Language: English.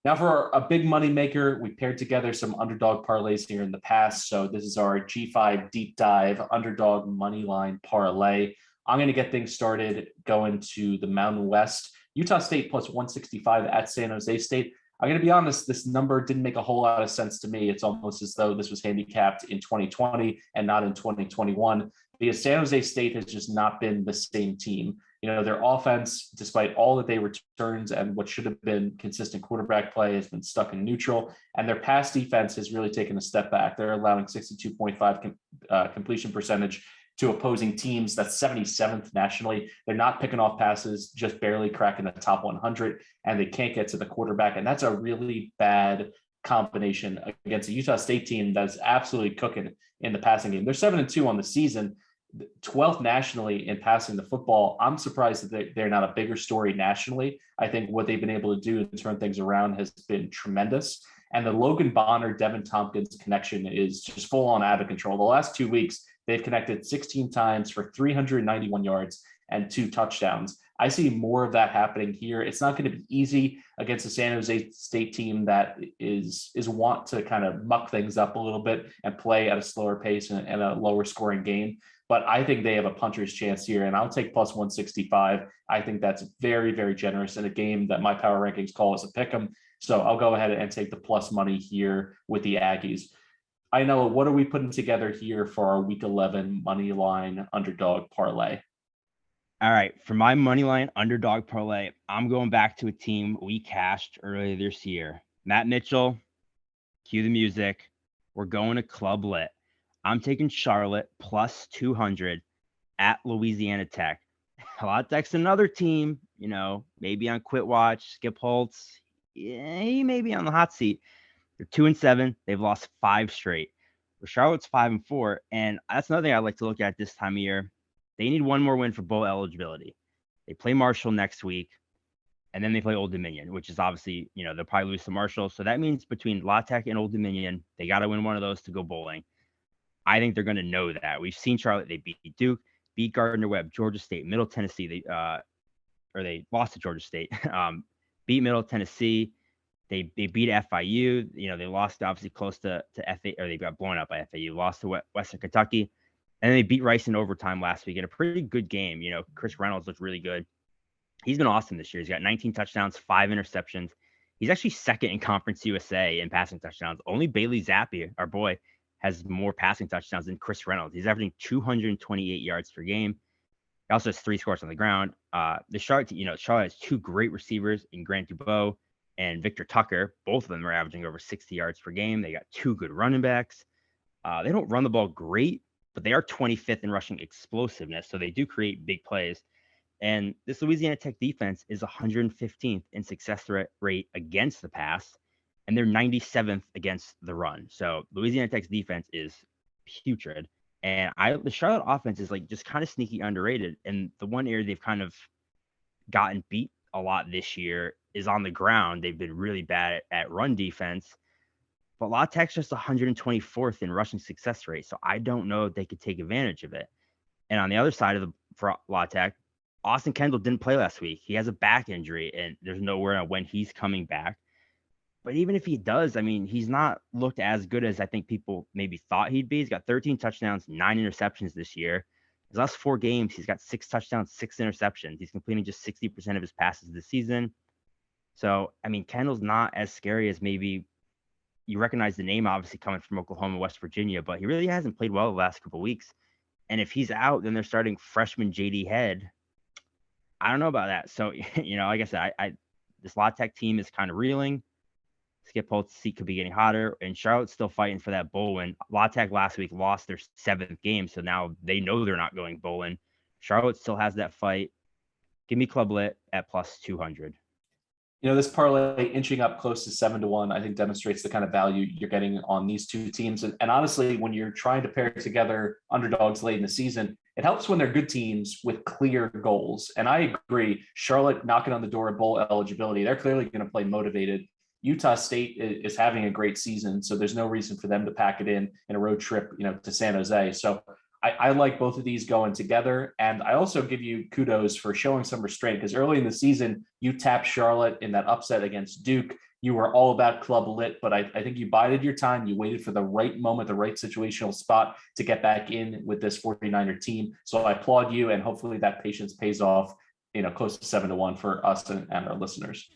Now for a big money maker, we paired together some underdog parlays here in the past. So this is our G5 deep dive underdog moneyline parlay. I'm going to get things started going to the Mountain West. Utah State plus 165 at San Jose State. I'm going to be honest, this number didn't make a whole lot of sense to me. It's almost as though this was handicapped in 2020 and not in 2021 because San Jose State has just not been the same team. Their offense, despite all that they returns and what should have been consistent quarterback play, has been stuck in neutral. And their pass defense has really taken a step back. They're allowing 62.5 completion percentage to opposing teams. That's 77th nationally. They're not picking off passes, just barely cracking the top 100, and they can't get to the quarterback. And that's a really bad combination against a Utah State team that's absolutely cooking in the passing game. They're 7-2 on the season, 12th nationally in passing the football. I'm surprised that they're not a bigger story nationally. I think what they've been able to do and turn things around has been tremendous. And the Logan Bonner, Devin Tompkins connection is just full on out of control. The last 2 weeks, they've connected 16 times for 391 yards and 2 touchdowns. I see more of that happening here. It's not going to be easy against a San Jose State team that is want to kind of muck things up a little bit and play at a slower pace and a lower scoring game. But I think they have a puncher's chance here, and I'll take plus 165. I think that's very, very generous in a game that my power rankings call as a pick 'em. So I'll go ahead and take the plus money here with the Aggies. I know, what are we putting together here for our week 11 money line underdog parlay? All right, for my money line underdog parlay, I'm going back to a team we cashed earlier this year. Matt Mitchell, cue the music. We're going to Club Lit. I'm taking Charlotte plus 200 at Louisiana Tech. La Tech's another team, maybe on quit watch. Skip Holtz, he may be on the hot seat. They're 2-7. They've lost 5 straight. But Charlotte's 5-4, and that's another thing I like to look at this time of year. They need one more win for bowl eligibility. They play Marshall next week, and then they play Old Dominion, which is obviously, they'll probably lose to Marshall. So that means between La Tech and Old Dominion, they got to win one of those to go bowling. I think they're going to know that. We've seen Charlotte. They beat Duke, beat Gardner-Webb, Georgia State, Middle Tennessee. They lost to Georgia State. Beat Middle Tennessee. They beat FIU. They lost obviously close to FA, or they got blown out by FAU. Lost to Western Kentucky, and then they beat Rice in overtime last week in a pretty good game. Chris Reynolds looked really good. He's been awesome this year. He's got 19 touchdowns, 5 interceptions. He's actually second in Conference USA in passing touchdowns. Only Bailey Zappi, our boy, has more passing touchdowns than Chris Reynolds. He's averaging 228 yards per game. He also has 3 scores on the ground. The Charlotte has 2 great receivers in Grant Dubois and Victor Tucker. Both of them are averaging over 60 yards per game. They got 2 good running backs. They don't run the ball great, but they are 25th in rushing explosiveness, so they do create big plays. And this Louisiana Tech defense is 115th in success rate against the pass, and they're 97th against the run. So Louisiana Tech's defense is putrid. And the Charlotte offense is just kind of sneaky underrated. And the one area they've kind of gotten beat a lot this year is on the ground. They've been really bad at run defense. But La Tech's just 124th in rushing success rate. So I don't know if they could take advantage of it. And on the other side for La Tech, Austin Kendall didn't play last week. He has a back injury, and there's no word on when he's coming back. But even if he does, he's not looked as good as I think people maybe thought he'd be. He's got 13 touchdowns, 9 interceptions this year. His last 4 games, he's got 6 touchdowns, 6 interceptions. He's completing just 60% of his passes this season. So, Kendall's not as scary as maybe you recognize the name, obviously coming from Oklahoma, West Virginia, but he really hasn't played well the last couple of weeks. And if he's out, then they're starting freshman JD Head. I don't know about that. So, like I said, this La Tech team is kind of reeling. Skip Holtz's seat could be getting hotter, and Charlotte's still fighting for that bowl win. La Tech last week lost their 7th game, so now they know they're not going bowling. Charlotte still has that fight. Give me Club Lit at plus 200. This parlay inching up close to 7-1, I think demonstrates the kind of value you're getting on these two teams. And honestly, when you're trying to pair together underdogs late in the season, it helps when they're good teams with clear goals. And I agree, Charlotte knocking on the door of bowl eligibility, they're clearly going to play motivated. Utah State is having a great season, so there's no reason for them to pack it in a road trip, to San Jose. So I like both of these going together. And I also give you kudos for showing some restraint, because early in the season, you tapped Charlotte in that upset against Duke. You were all about Club Lit, but I think you bided your time. You waited for the right moment, the right situational spot to get back in with this 49er team. So I applaud you, and hopefully that patience pays off, close to 7-1 for us and our listeners.